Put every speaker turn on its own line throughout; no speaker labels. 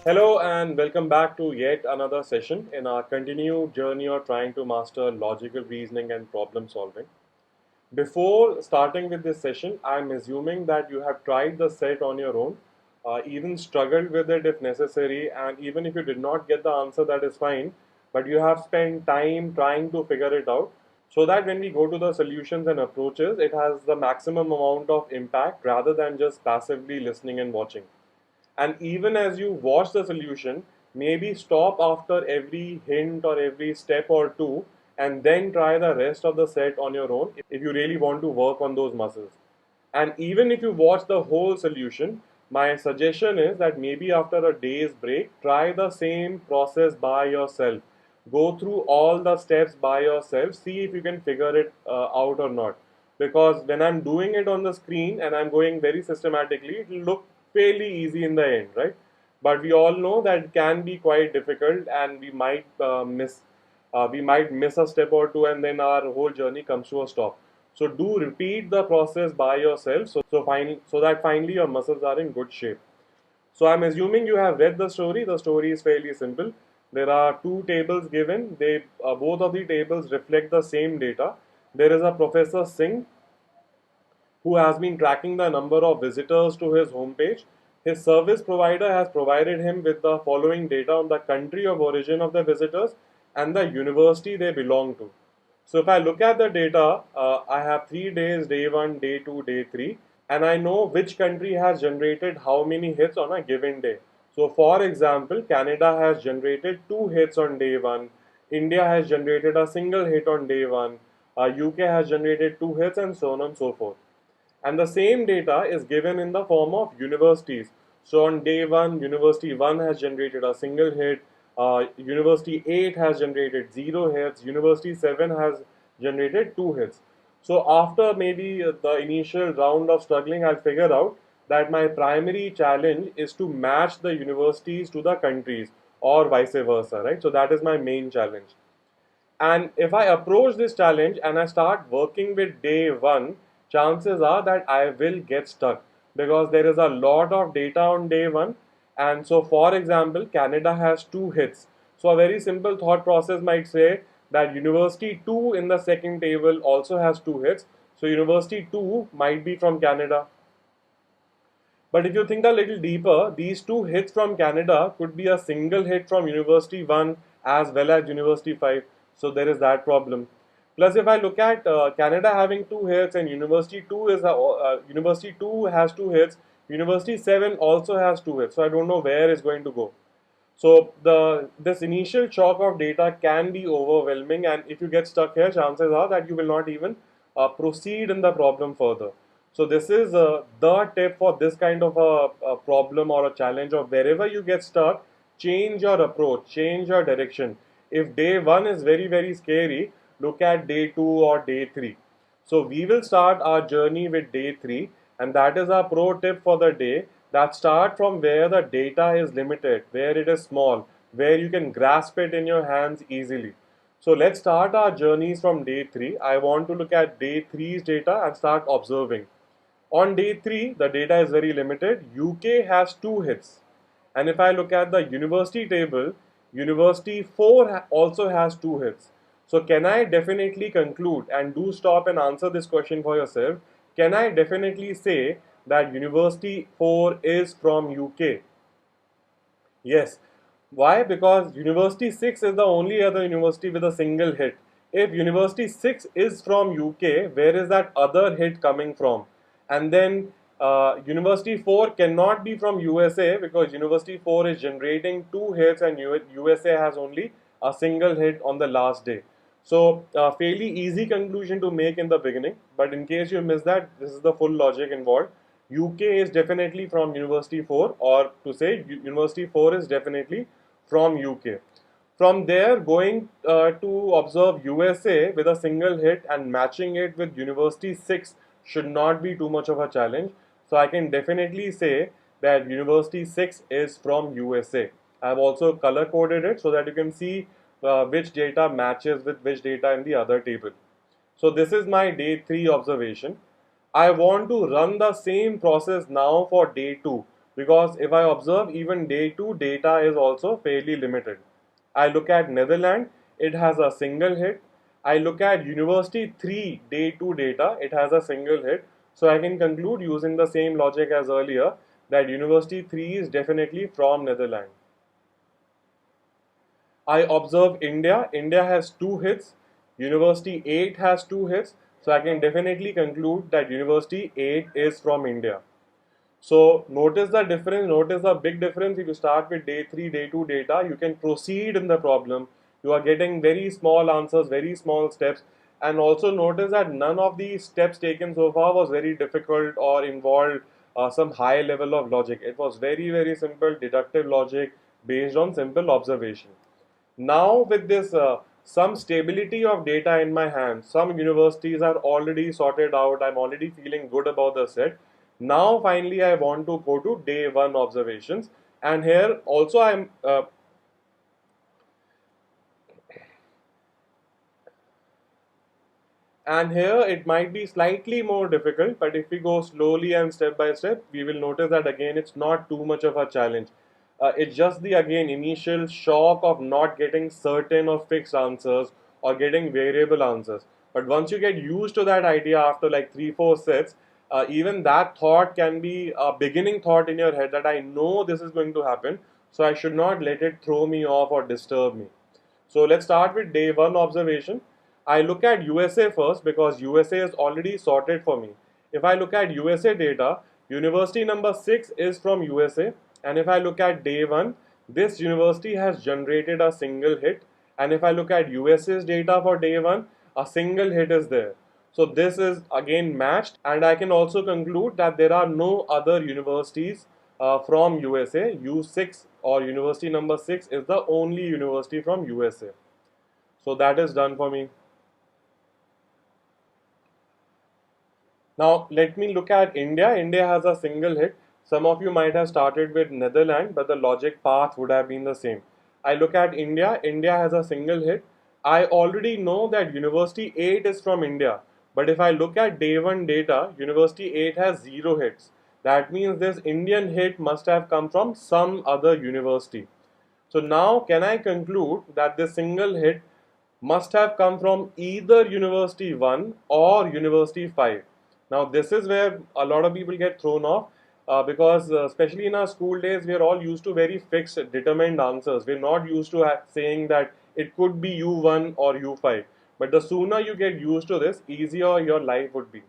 Hello and welcome back to yet another session in our continued journey of trying to master logical reasoning and problem solving. Before starting with this session, I'm assuming that you have tried the set on your own, even struggled with it if necessary, and even if you did not get the answer, that is fine, but you have spent time trying to figure it out so that when we go to the solutions and approaches, it has the maximum amount of impact rather than just passively listening and watching. And even as you watch the solution, maybe stop after every hint or every step or two and then try the rest of the set on your own if you really want to work on those muscles. And even if you watch the whole solution, my suggestion is that maybe after a day's break, try the same process by yourself. Go through all the steps by yourself, see if you can figure it out or not. Because when I'm doing it on the screen and I'm going very systematically, it will look fairly easy in the end, right? But we all know that it can be quite difficult, and we might miss a step or two, and then our whole journey comes to a stop. So do repeat the process by yourself, so that finally your muscles are in good shape. So I'm assuming you have read the story. The story is fairly simple. There are two tables given. They both of the tables reflect the same data. There is a Professor Singh who has been tracking the number of visitors to his homepage. His service provider has provided him with the following data on the country of origin of the visitors and the university they belong to. So if I look at the data, I have 3 days, day 1, day 2, day 3, and I know which country has generated how many hits on a given day. So for example, Canada has generated 2 hits on day 1, India has generated a single hit on day 1, UK has generated 2 hits, and so on and so forth. And the same data is given in the form of universities. So on day 1, University 1 has generated a single hit, University 8 has generated 0 hits, University 7 has generated 2 hits. So after maybe the initial round of struggling, I'll figure out that my primary challenge is to match the universities to the countries or vice versa, right? So that is my main challenge. And if I approach this challenge and I start working with day 1, chances are that I will get stuck because there is a lot of data on day 1. And so, for example, Canada has 2 hits. So, a very simple thought process might say that University 2 in the second table also has 2 hits. So, University 2 might be from Canada. But if you think a little deeper, these 2 hits from Canada could be a single hit from University 1 as well as University 5. So there is that problem. Plus, if I look at Canada having 2 hits and University 2 has 2 hits, University 7 also has 2 hits. So I don't know where it's going to go. So this initial shock of data can be overwhelming, and if you get stuck here, chances are that you will not even proceed in the problem further. So this is the tip for this kind of a problem or a challenge, or wherever you get stuck, change your approach, change your direction. If day 1 is very very scary, look at day 2 or day 3. So we will start our journey with day 3, and that is our pro tip for the day, that start from where the data is limited, where it is small, where you can grasp it in your hands easily. So let's start our journeys from day 3. I want to look at day three's data and start observing. On day 3, the data is very limited. UK has 2 hits. And if I look at the university table, University 4 also has 2 hits. So can I definitely conclude, and do stop and answer this question for yourself, can I definitely say that University 4 is from UK? Yes. Why? Because University 6 is the only other university with a single hit. If University 6 is from UK, where is that other hit coming from? And then University 4 cannot be from USA because University 4 is generating 2 hits and USA has only a single hit on the last day. So, fairly easy conclusion to make in the beginning, but in case you miss that, this is the full logic involved. UK is definitely from University 4, or to say University 4 is definitely from UK. From there, going to observe USA with a single hit and matching it with University 6 should not be too much of a challenge. So I can definitely say that University 6 is from USA. I have also color coded it so that you can see which data matches with which data in the other table. So this is my day 3 observation. I want to run the same process now for day 2, because if I observe even day 2 data is also fairly limited. I look at Netherlands, it has a single hit. I look at University 3 day 2 data, it has a single hit. So I can conclude using the same logic as earlier that University 3 is definitely from Netherlands. I observe India. India has 2 hits. University 8 has 2 hits. So I can definitely conclude that University 8 is from India. So notice the difference, notice the big difference. If you start with day 3, day 2 data, you can proceed in the problem. You are getting very small answers, very small steps. And also notice that none of the steps taken so far was very difficult or involved some high level of logic. It was very, very simple deductive logic based on simple observation. Now with this some stability of data in my hand, some universities are already sorted out, I'm already feeling good about the set. Now finally I want to go to day 1 observations, and here also and here it might be slightly more difficult, but if we go slowly and step by step, we will notice that again it's not too much of a challenge. It's just the again initial shock of not getting certain or fixed answers or getting variable answers. But once you get used to that idea after like 3 4 sets, even that thought can be a beginning thought in your head that I know this is going to happen, so I should not let it throw me off or disturb me. So let's start with day 1 observation. I look at USA first because USA is already sorted for me. If I look at USA data, university number 6 is from USA, and if I look at day 1, this university has generated a single hit, and if I look at USA's data for day 1, a single hit is there. So this is again matched, and I can also conclude that there are no other universities from USA. U6 or university number 6 is the only university from USA. So that is done for me. Now let me look at India. India has a single hit. Some of you might have started with Netherlands, but the logic path would have been the same. I look at India. India has a single hit. I already know that University 8 is from India. But if I look at day 1 data, University 8 has 0 hits. That means this Indian hit must have come from some other university. So now can I conclude that this single hit must have come from either University 1 or University 5? Now this is where a lot of people get thrown off, because especially in our school days we are all used to very fixed determined answers. We're not used to saying that it could be U1 or U5. But the sooner you get used to this, easier your life would be.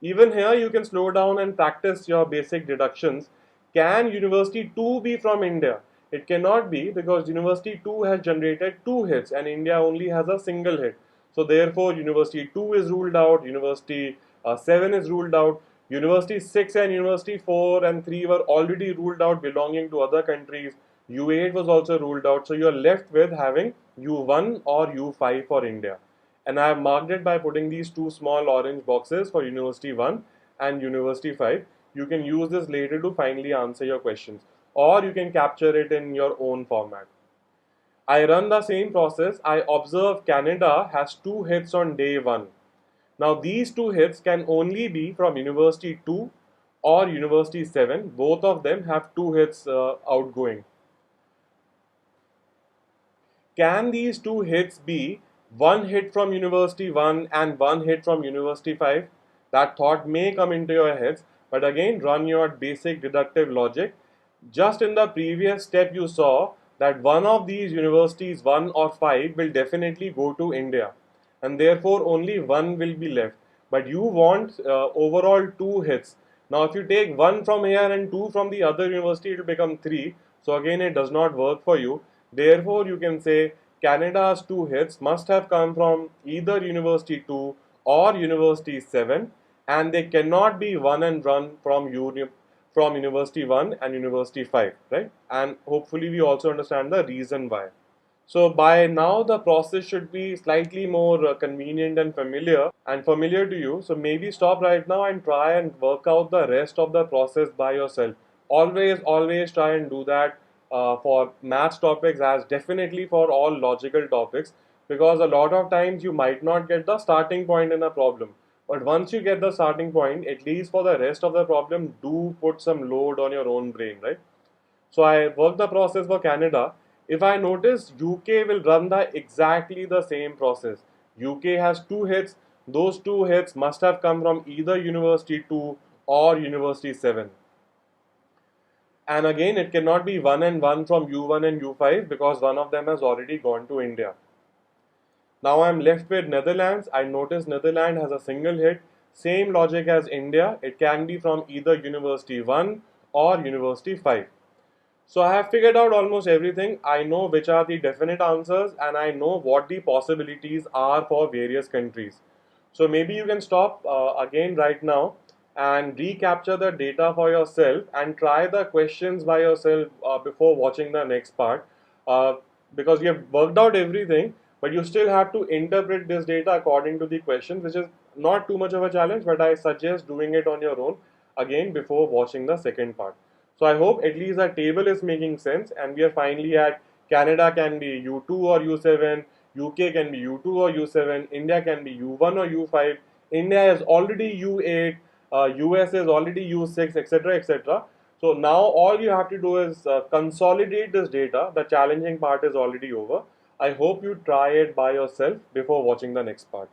Even here you can slow down and practice your basic deductions. Can University 2 be from India? It cannot be, because University 2 has generated 2 hits and India only has a single hit. So therefore University 2 is ruled out, University 7 is ruled out, University 6 and University 4 and 3 were already ruled out belonging to other countries. U8 was also ruled out. So you are left with having U1 or U5 for India, and I have marked it by putting these 2 small orange boxes for University 1 and University 5. You can use this later to finally answer your questions, or you can capture it in your own format. I run the same process. I observe Canada has 2 hits on day 1. Now these 2 hits can only be from University 2 or University 7. Both of them have 2 hits outgoing. Can these 2 hits be one hit from University 1 and one hit from University 5? That thought may come into your heads, but again, run your basic deductive logic. Just in the previous step, you saw that one of these universities, 1 or 5, will definitely go to India, and therefore only one will be left. But you want overall 2 hits. Now, if you take one from here and two from the other university, it will become three. So again, it does not work for you. Therefore, you can say Canada's 2 hits must have come from either University 2 or University 7, and they cannot be one and run from University 1 and University 5, right? And hopefully, we also understand the reason why. So by now the process should be slightly more convenient and familiar to you. So maybe stop right now and try and work out the rest of the process by yourself. Always try and do that. for maths topics as definitely for all logical topics, because a lot of times you might not get the starting point in a problem. But once you get the starting point, at least for the rest of the problem, do put some load on your own brain, right? So I worked the process for Canada. If I notice UK will run the exactly the same process. UK has two hits. Those two hits must have come from either University 2 or University 7. And again, it cannot be 1 and 1 from U1 and U5 because one of them has already gone to India. Now I'm left with Netherlands. I notice Netherlands has a single hit. Same logic as India. It can be from either University 1 or University 5. So I have figured out almost everything. I know which are the definite answers and I know what the possibilities are for various countries. So maybe you can stop again right now and recapture the data for yourself and try the questions by yourself before watching the next part, uh, because you have worked out everything, but you still have to interpret this data according to the questions, which is not too much of a challenge, but I suggest doing it on your own again before watching the second part. So I hope at least the table is making sense and we are finally at Canada can be U2 or U7, UK can be U2 or U7, India can be U1 or U5, India is already U8, US is already U6, etc. etc. So now all you have to do is consolidate this data. The challenging part is already over. I hope you try it by yourself before watching the next part.